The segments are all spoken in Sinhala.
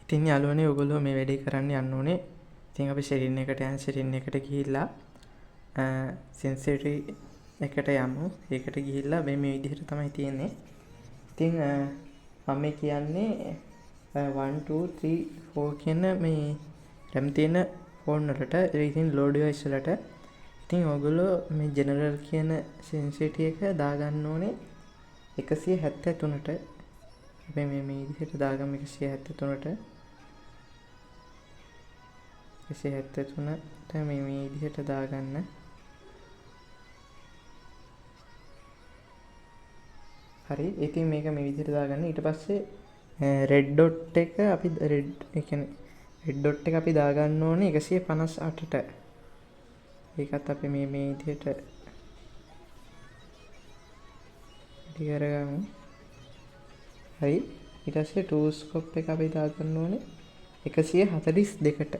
ඉතින් යාළුවනේ ඔයගොල්ලෝ මේ වැඩේ කරන්න යන්න ඕනේ. ඉතින් අපි ෂෙරින් එකට ගිහිල්ලා සෙන්සිටිවිටි එකට යමු. ඒකට ගිහිල්ලා මේ විදිහට තමයි තියෙන්නේ. ඉතින් මම මේ කියන්නේ 1 2 3 4 කියන මේ RAM තියෙන ෆෝන් වලට ඉතින් ලෝ ඩිවයිස් වලට ඉතින් ඔයගොල්ලෝ මේ ජෙනරල් කියන සෙන්සිටිවිටි එක දාගන්න ඕනේ 173ට. අපි මේ විදිහට දාගමු 173ට. 173ට මේ විදිහට දාගන්න. හරි. ඉතින් මේක මේ විදිහට දාගන්න. ඊට පස්සේ රෙඩ් ඩොට් එක අපි රෙඩ් ඩොට් එක අපි දාගන්න ඕනේ 158ට. ඒකත් අපි මේ විදිහට වැඩි කරගමු. හරි. ඊට පස්සේ ටූල් ස්කෝප් එක අපි දාගන්න ඕනේ 142ට.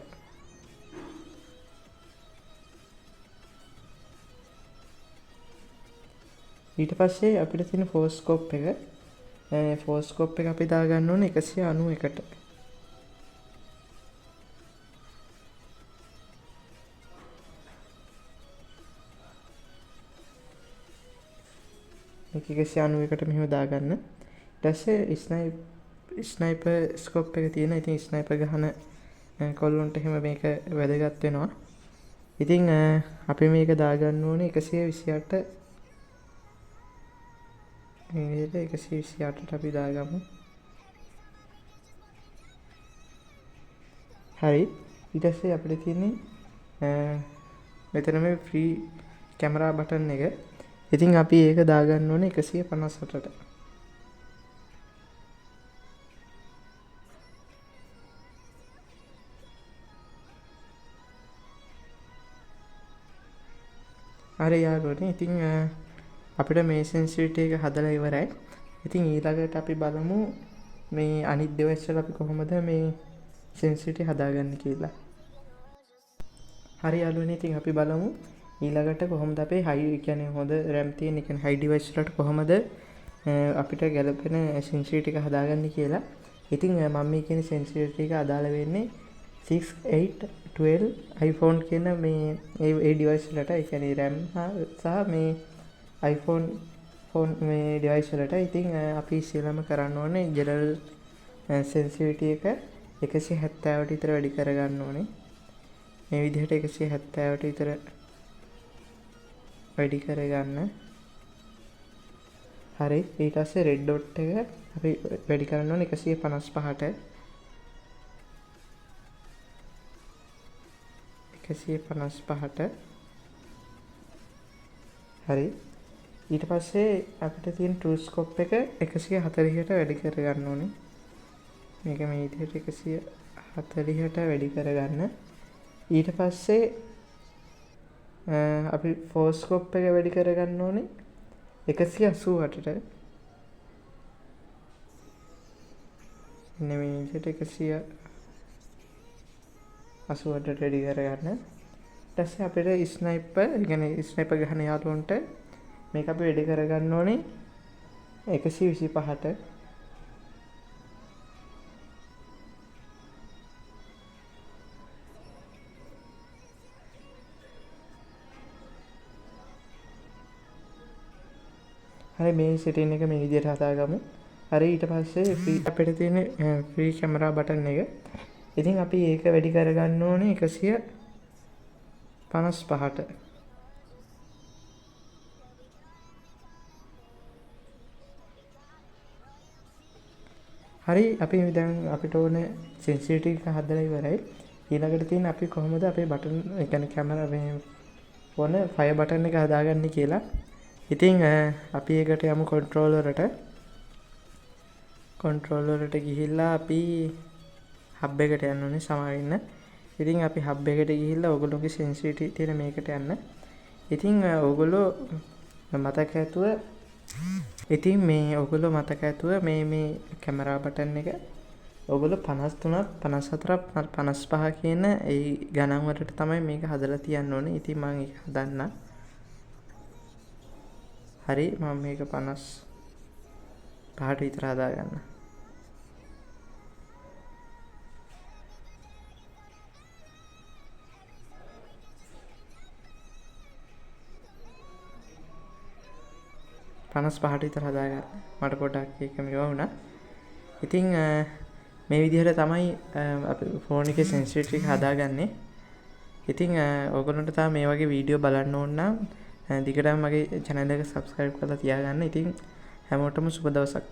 ඊට පස්සේ අපිට තියෙන ෆෝස්කෝප් එක අපි දාගන්න ඕනේ 191ට. මේක 191ට මෙහෙම දාගන්න. ඊට පස්සේ ස්නයිපර් ස්කෝප් එක තියෙන. ඉතින් ස්නයිපර් ගහන කොල්ලොන්ට එහෙම මේක වැදගත් වෙනවා. ඉතින් අපි මේක දාගන්න ඕනේ 128 මේ විදිහට 128ට අපි දාගමු. හරි. ඊට පස්සේ අපිට තියෙන්නේ මෙතන මේ ෆ්‍රී කැමරා බටන් එක. ඉතින් අපි ඒක දාගන්න ඕනේ 158ට. හරි යාළුවනේ. ඉතින් අපිට මේ සෙන්සිටිවිටි එක හදලා ඉවරයි. ඉතින් ඊළඟට අපි බලමු මේ අනිත් ඩිවයිස් වල අපි කොහොමද මේ සෙන්සිටිවිටි හදාගන්නේ කියලා. හරි යාළුවනේ. ඉතින් අපි බලමු ඊළඟට කොහොමද අපේ කියන්නේ හොඳ RAM තියෙන කියන්නේ හයි ඩිවයිස් වලට කොහොමද අපිට ගැලපෙන සෙන්සිටිවිටි එක හදාගන්නේ කියලා. ඉතින් මම මේ කියන සෙන්සිටිවිටි එක අදාළ වෙන්නේ 6 8 12 iPhone කියන මේ ඒ ඩිවයිස් වලට. ඒ කියන්නේ RAM සහ මේ iPhone ෆෝන් මේ ඩිවයිස් වලට. ඉතින් අපි ඉස්සෙල්ලාම කරන්න ඕනේ ජෙනරල් සෙන්සිටිවිටි එක 170ට විතර වැඩි කරගන්න ඕනේ. මේ විදිහට 170ට විතර වැඩි කරගන්න. හරි. ඊට පස්සේ රෙඩ් ඩොට් එක අපි වැඩි කරන්න ඕනේ 155ට. 155ට. හරි. ඊට පස්සේ අපිට තියෙන ටූල් ස්කෝප් එක 140ට වැඩි කරගන්න ඕනේ. මේක මේ විදිහට 140ට වැඩි කරගන්න. ඊට පස්සේ අපි ෆෝස්කෝප් එක වැඩි කරගන්න ඕනේ 188ට. මේ විදිහට 188ට වැඩි කරගන්න. ඊට පස්සේ අපිට ස්නයිපර් ගහන යාළුවන්ට මේක අපි වැඩි කරගන්න ඕනේ 125ට. හරි. මේ සෙටින් එක මේ විදිහට හදාගමු. හරි. ඊට පස්සේ අපිට තියෙන ෆ්‍රී කැමරා බටන් එක. ඉතින් අපි ඒක වැඩි කරගන්න ඕනේ 155ට. හරි. අපි දැන් අපිට ඕනේ සෙන්සිටිවිටි එක හදලා ඉවරයි. ඊළඟට තියෙන අපි කොහොමද අපේ බටන් ඒ කියන්නේ කැමරා මේ ෆෝන ෆයර් බටන් එක හදාගන්නේ කියලා. ඉතින් අපි ඒකට යමු කන්ට්‍රෝලර් වලට ගිහිල්ලා අපි හබ් එකට යන්න ඕනේ. සමාවෙන්න. ඉතින් අපි හබ් එකට ගිහිල්ලා ඔයගොල්ලෝගේ සෙන්සිටිවිටි තියෙන මේකට යන්න. ඉතින් ඔයගොල්ලෝ මතක ඇතුව මේ කැමරා බටන් එක ඔයගොල්ලෝ 53ක් 54ක් 55 කියන ඒ ගණන් වලට තමයි මේක හදලා තියන්න ඕනේ. ඉතින් මම ඒක හදන්න. හරි. මම මේක 55ට විතර හදාගන්න. 55ට විතර හදාගන්න. මට පොඩ්ඩක් ඒක මේවා වුණා. ඉතින් මේ විදිහට තමයි අපි ෆෝන් එකේ සෙන්සිටිවිටි එක හදාගන්නේ. ඉතින් ඔයගොල්ලන්ට තාම මේ වගේ වීඩියෝ බලන්න ඕන නම් දිගටම මගේ channel එක subscribe කරලා තියාගන්න. ඉතින් හැමෝටම සුබ දවසක්.